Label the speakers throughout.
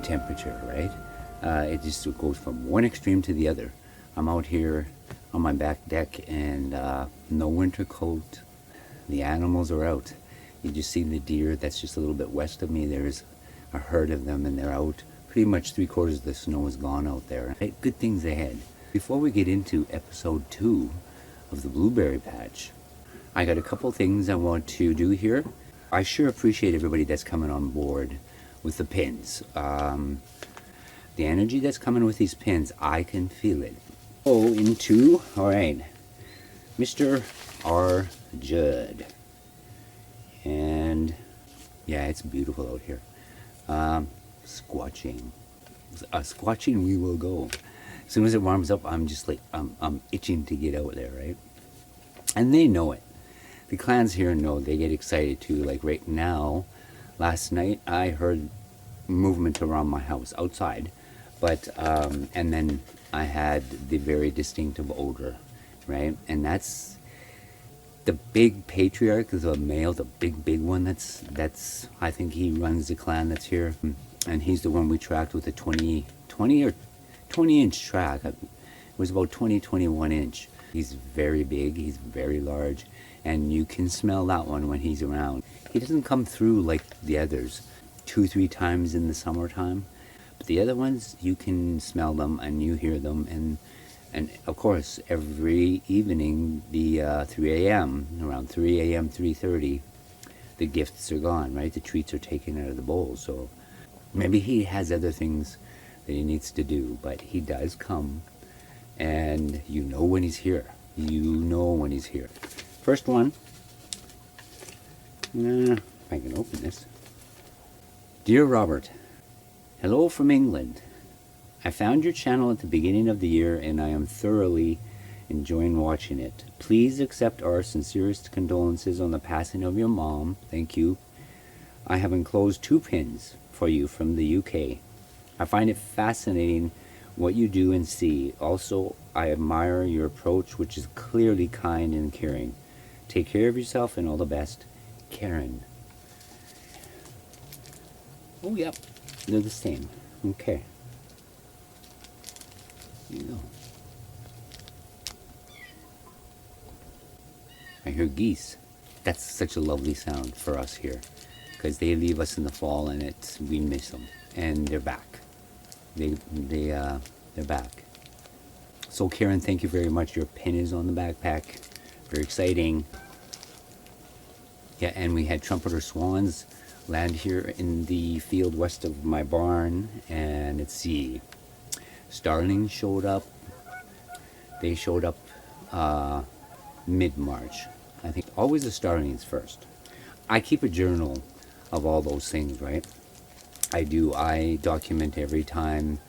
Speaker 1: temperature, right? It just goes from one extreme to the other. I'm out here on my back deck and no winter coat. The animals are out. You just see the deer that's just a little bit west of me. There's a herd of them and they're out. Pretty much 3/4 of the snow is gone out there. Good things ahead. Before we get into episode 2 of the blueberry patch, I got a couple things I want to do here. I sure appreciate everybody that's coming on board with the pins. The energy that's coming with these pins, I can feel it. Oh, all right, Mr. R. Judd. And yeah, it's beautiful out here. Squatching. Squatching we will go. As soon as it warms up, I'm just like, I'm itching to get out there, right? And they know it. The clans here know, they get excited too. Like right now, last night, I heard movement around my house outside. But, and then I had the very distinctive odor, right? And that's the big patriarch, is a male, the big one. That's I think he runs the clan that's here. And he's the one we tracked with a 20 inch track. It was about 21 inch. He's very big, he's very large, and you can smell that one when he's around. He doesn't come through like the others 2-3 times in the summertime, but the other ones, you can smell them and you hear them. And of course, every evening, the 3 a.m., around 3 a.m., 3:30, the gifts are gone, right? The treats are taken out of the bowl. So maybe he has other things that he needs to do, but he does come, and you know when he's here. You know when he's here. First one, if I can open this. Dear Robert, hello from England. I found your channel at the beginning of the year and I am thoroughly enjoying watching it. Please accept our sincerest condolences on the passing of your mom. Thank you. I have enclosed 2 pins for you from the UK. I find it fascinating what you do and see. Also, I admire your approach, which is clearly kind and caring. Take care of yourself and all the best, Karen. Oh, yep, they're the same. Okay. Here you go. I hear geese. That's such a lovely sound for us here, because they leave us in the fall and we miss them, and they're back. They're back. So Karen, thank you very much. Your pin is on the backpack. Very exciting. Yeah, and we had trumpeter swans land here in the field west of my barn, and let's see, starlings showed up. They showed up mid-March. I think always the starlings first. I keep a journal of all those things, right? I do. I document every time,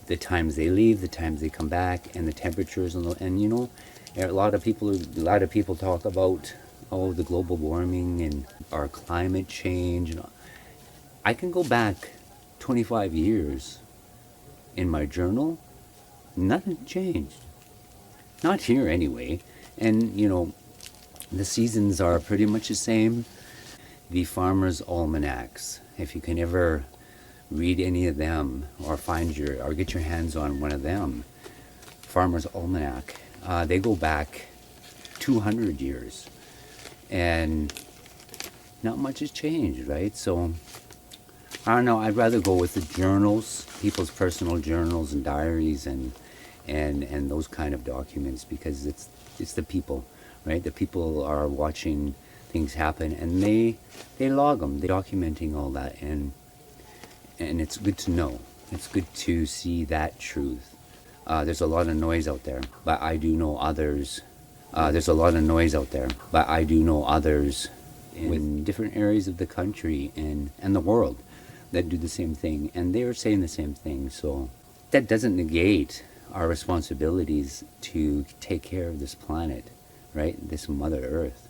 Speaker 1: the times they leave, the times they come back, and the temperatures, and you know, a lot of people talk about, oh, the global warming and our climate change. And I can go back 25 years in my journal, nothing changed. Not here anyway. And you know, the seasons are pretty much the same. The farmers' almanacs, if you can ever read any of them or get your hands on one of them, farmers' almanac, they go back 200 years and not much has changed, right? So I don't know, I'd rather go with the journals, people's personal journals and diaries and those kind of documents, because it's the people, right? The people are watching things happen and they log them, they're documenting all that, and it's good to know. It's good to see that truth. There's a lot of noise out there, but I do know others. There's a lot of noise out there, but I do know others in different areas of the country and the world that do the same thing, and they're saying the same thing. So that doesn't negate our responsibilities to take care of this planet, right? This Mother Earth.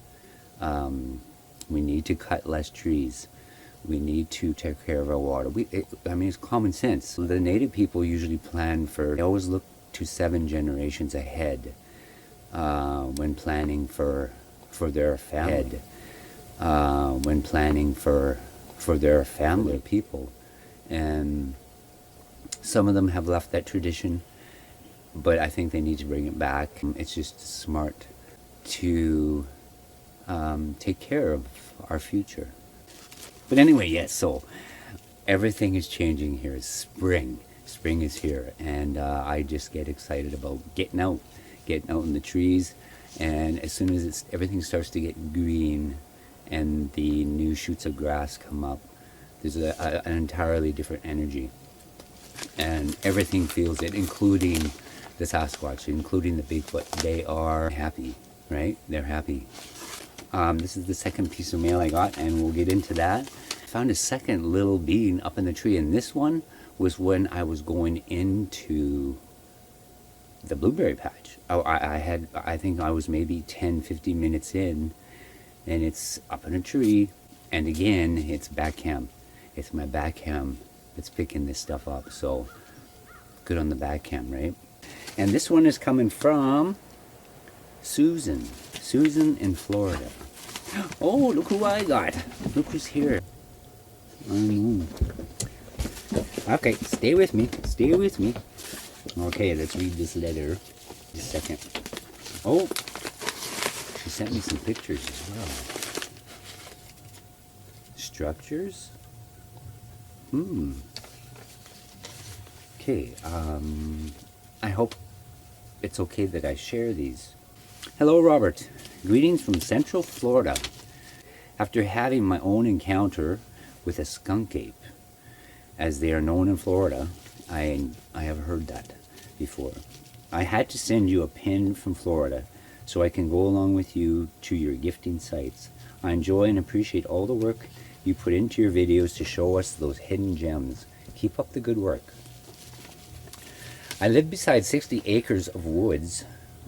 Speaker 1: We need to cut less trees. We need to take care of our water. I mean, it's common sense. The native people usually plan they always look to 7 generations ahead when planning for their family. When planning for their family, people. And some of them have left that tradition, but I think they need to bring it back. It's just smart to take care of our future. But anyway, yes, so everything is changing here. It's spring. Spring is here, and I just get excited about getting out in the trees. And as soon as everything starts to get green and the new shoots of grass come up, there's an entirely different energy. And everything feels it, including the Sasquatch, including the Bigfoot. They are happy, right? They're happy. This is the second piece of mail I got, and we'll get into that. I found a second little being up in the tree, and this one was when I was going into the blueberry patch. I think I was maybe 10-15 minutes in, and it's up in a tree, and again, it's back cam. It's my back cam that's picking this stuff up, so good on the back cam, right? And this one is coming from Susan in Florida. Oh, look who I got. Look who's here. Okay, stay with me. Okay, let's read this letter. Just a second. Oh, she sent me some pictures as well. Structures? Okay, I hope it's okay that I share these. Hello, Robert. Greetings from Central Florida. After having my own encounter with a skunk ape, as they are known in Florida, I have heard that before. I had to send you a pin from Florida so I can go along with you to your gifting sites. I enjoy and appreciate all the work you put into your videos to show us those hidden gems. Keep up the good work. I live beside 60 acres of woods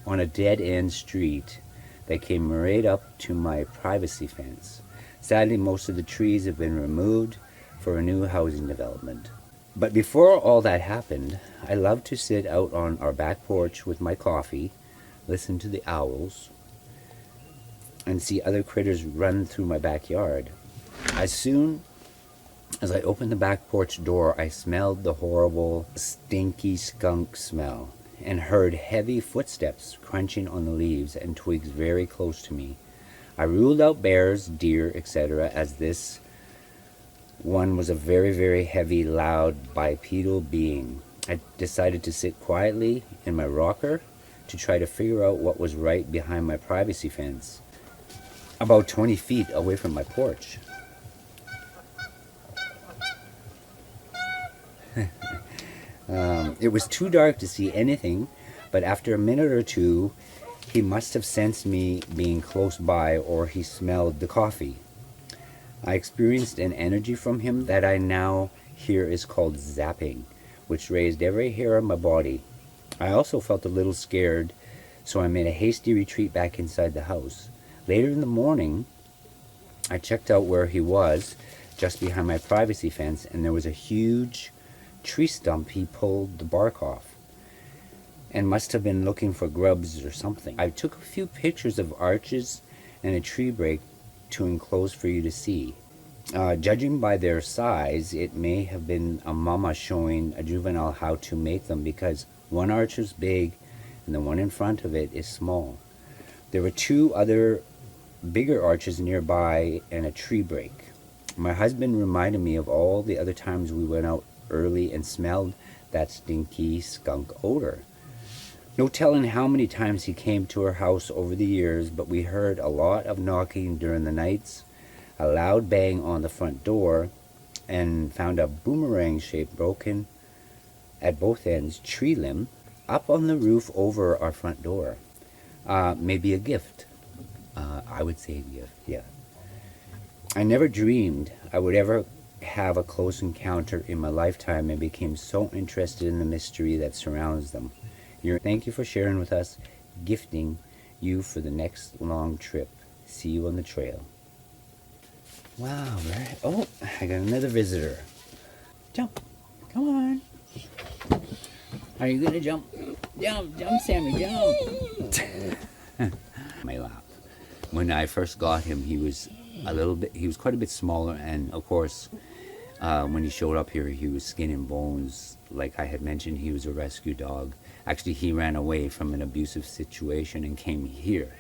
Speaker 1: on a dead-end street that came right up to my privacy fence. Sadly, most of the trees have been removed for a new housing development. But before all that happened, I loved to sit out on our back porch with my coffee, listen to the owls, and see other critters run through my backyard. As soon as I opened the back porch door, I smelled the horrible, stinky skunk smell and heard heavy footsteps crunching on the leaves and twigs very close to me. I ruled out bears, deer, etc., as this one was a very, very heavy, loud, bipedal being. I decided to sit quietly in my rocker to try to figure out what was right behind my privacy fence, about 20 feet away from my porch. It was too dark to see anything, but after a minute or two, he must have sensed me being close by, or he smelled the coffee. I experienced an energy from him that I now hear is called zapping, which raised every hair on my body. I also felt a little scared, so I made a hasty retreat back inside the house. Later in the morning, I checked out where he was, just behind my privacy fence, and there was a huge tree stump he pulled the bark off, and must have been looking for grubs or something. I took a few pictures of arches and a tree break to enclose for you to see. Judging by their size, it may have been a mama showing a juvenile how to make them, because one arch is big and the one in front of it is small. There were two other bigger arches nearby and a tree break. My husband reminded me of all the other times we went out early and smelled that stinky skunk odor. No telling how many times he came to our house over the years, but we heard a lot of knocking during the nights, a loud bang on the front door, and found a boomerang-shaped broken at both ends tree limb up on the roof over our front door. Maybe a gift. I would say a gift, yeah. I never dreamed I would ever have a close encounter in my lifetime, and became so interested in the mystery that surrounds them. Thank you for sharing with us, gifting you for the next long trip. See you on the trail. Wow, right? Oh, I got another visitor. Jump. Come on. Are you going to jump? Jump, Sammy, jump. My laugh. When I first got him, he was quite a bit smaller, and of course, When he showed up here, he was skin and bones. Like I had mentioned, he was a rescue dog. Actually, he ran away from an abusive situation and came here.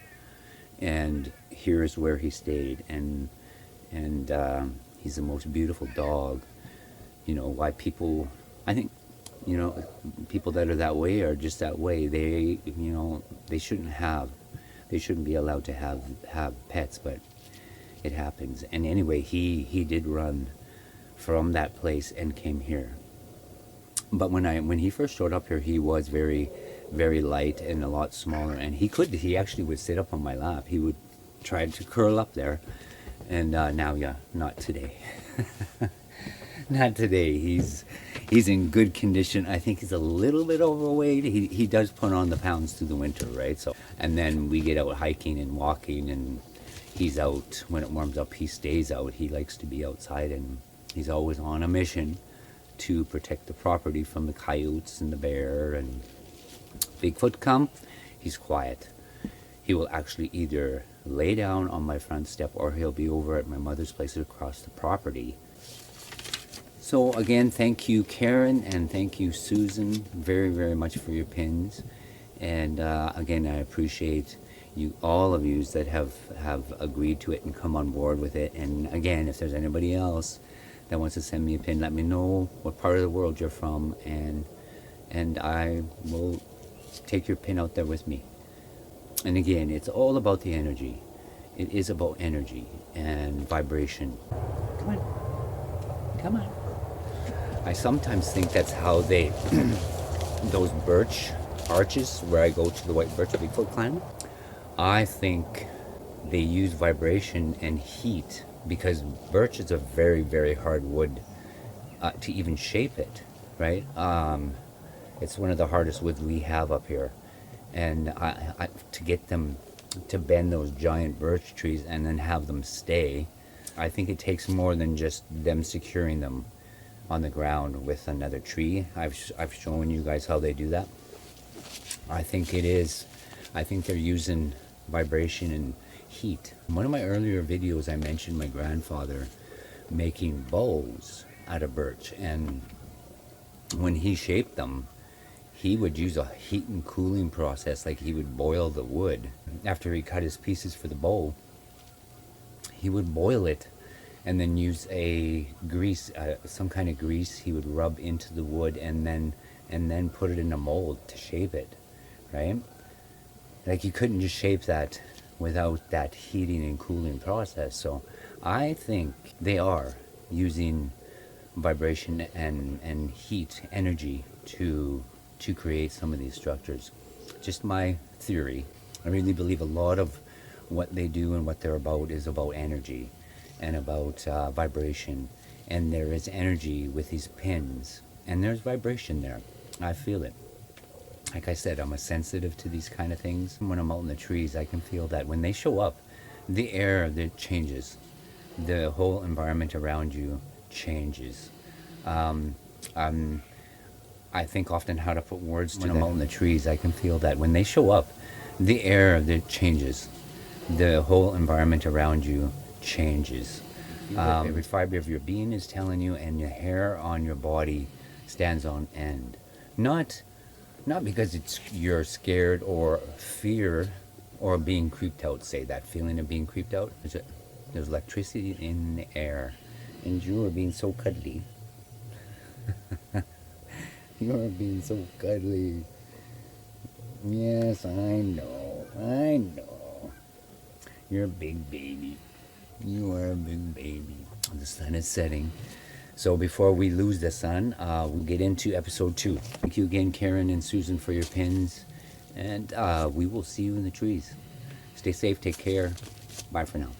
Speaker 1: And here is where he stayed. And he's the most beautiful dog. You know, why people, I think, you know, people that are that way are just that way. They, you know, they shouldn't be allowed to have pets, but it happens. And anyway, he did run from that place and came here. But when he first showed up here, he was very, very light and a lot smaller. And he actually would sit up on my lap. He would try to curl up there. And now, yeah, not today. Not today. He's in good condition. I think he's a little bit overweight. He does put on the pounds through the winter, right? So, and then we get out hiking and walking, and he's out when it warms up. He stays out. He likes to be outside, and he's always on a mission to protect the property from the coyotes and the bear. And Bigfoot come, he's quiet. He will actually either lay down on my front step, or he'll be over at my mother's place across the property. So again, thank you, Karen, and thank you, Susan, very, very much for your pins. And again, I appreciate you, all of you that have agreed to it and come on board with it. And again, if there's anybody else that wants to send me a pin, let me know what part of the world you're from, and I will take your pin out there with me. And again, it's all about the energy. It is about energy and vibration. Come on. Come on. I sometimes think that's how they, those birch arches where I go to the White Birch Bigfoot climb, I think they use vibration and heat, because birch is a very, very hard wood to even shape it, right? It's one of the hardest woods we have up here. And I to get them to bend those giant birch trees and then have them stay, I think it takes more than just them securing them on the ground with another tree. I've shown you guys how they do that. I think they're using vibration and heat. In one of my earlier videos, I mentioned my grandfather making bows out of birch, and when he shaped them, he would use a heat and cooling process. Like, he would boil the wood. After he cut his pieces for the bow, he would boil it and then use a grease, some kind of grease he would rub into the wood, and then put it in a mold to shape it, right? Like, you couldn't just shape that without that heating and cooling process. So I think they are using vibration and heat energy to create some of these structures. Just my theory. I really believe a lot of what they do and what they're about is about energy and about vibration. And there is energy with these pins, and there's vibration there. I feel it. Like I said, I'm a sensitive to these kind of things. When I'm out in the trees, I can feel that when they show up, the air that changes, the whole environment around you changes. I think often how to put words to that. When I'm out in the trees, I can feel that when they show up, the air that changes, the whole environment around you changes. Every fiber of your being is telling you, and your hair on your body stands on end. Not because you're scared or fear or being creeped out. Say that feeling of being creeped out. There's electricity in the air, and you are being so cuddly. You're being so cuddly. Yes, I know. You're a big baby. You are a big baby. The sun is setting. So before we lose the sun, we'll get into episode 2. Thank you again, Karen and Susan, for your pins. And we will see you in the trees. Stay safe. Take care. Bye for now.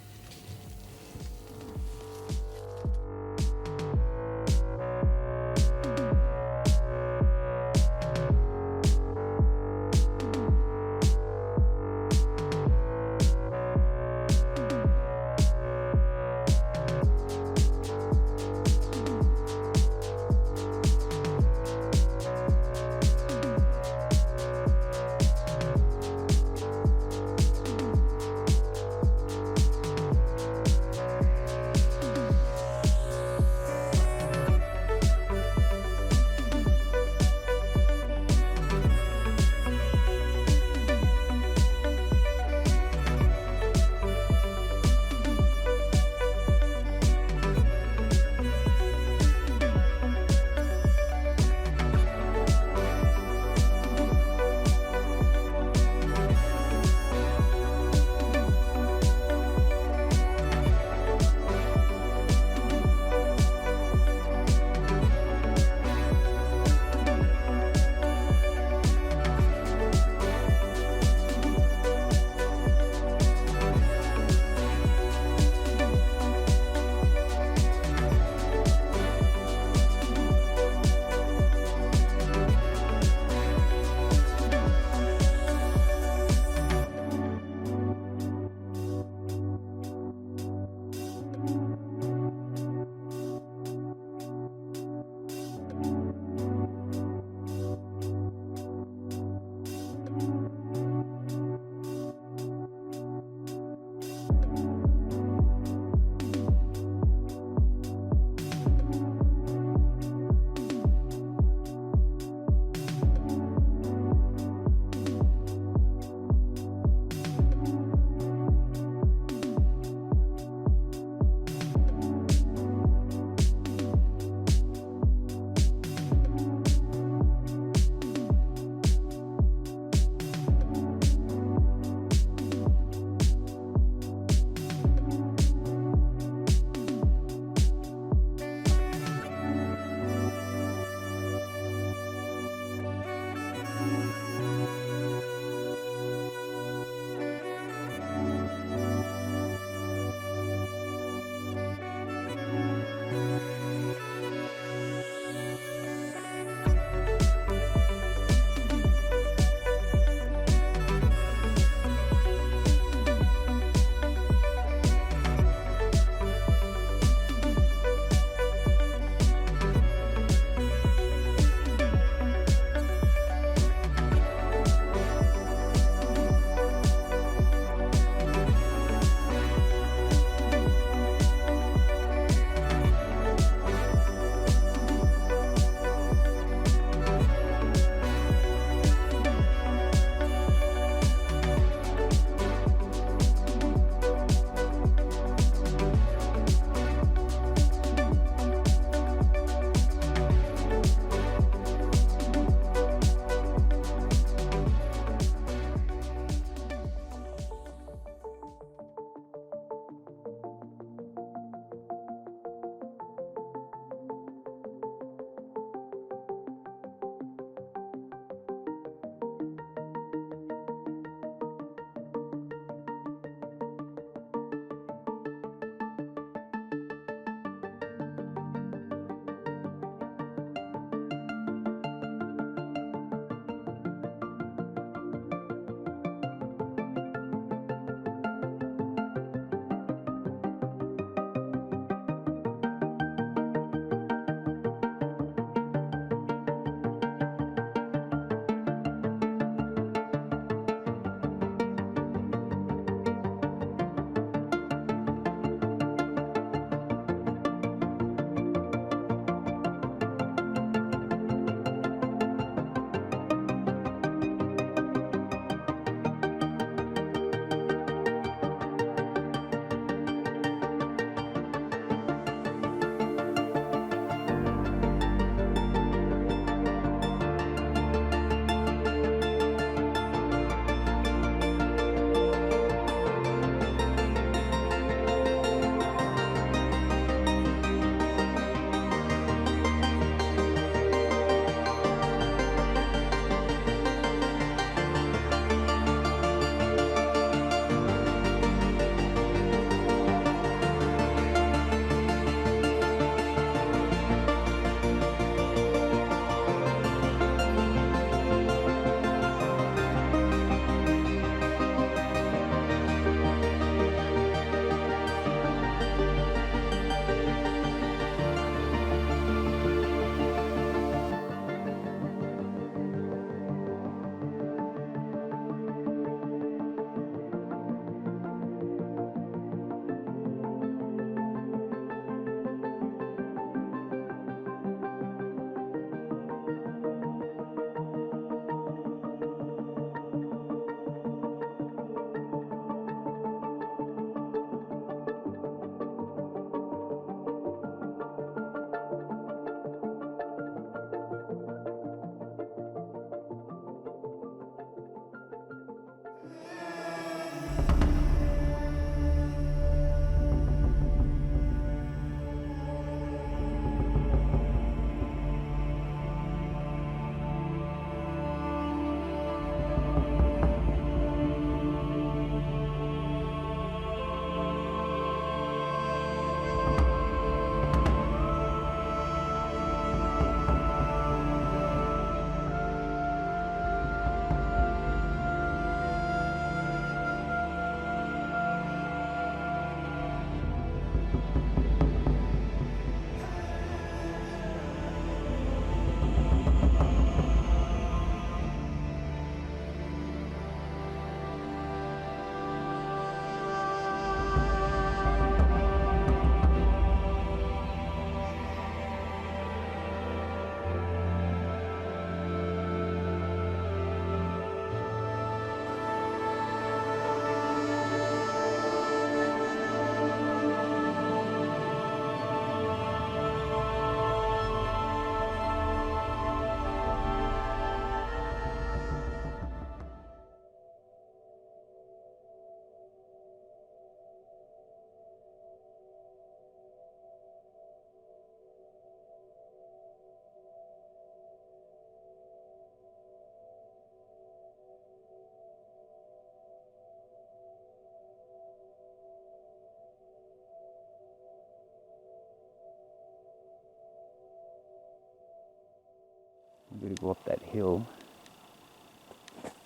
Speaker 1: we're going to go up that hill.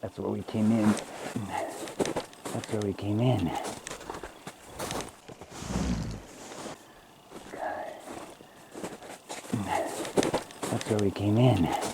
Speaker 1: That's where we came in. That's where we came in. That's where we came in.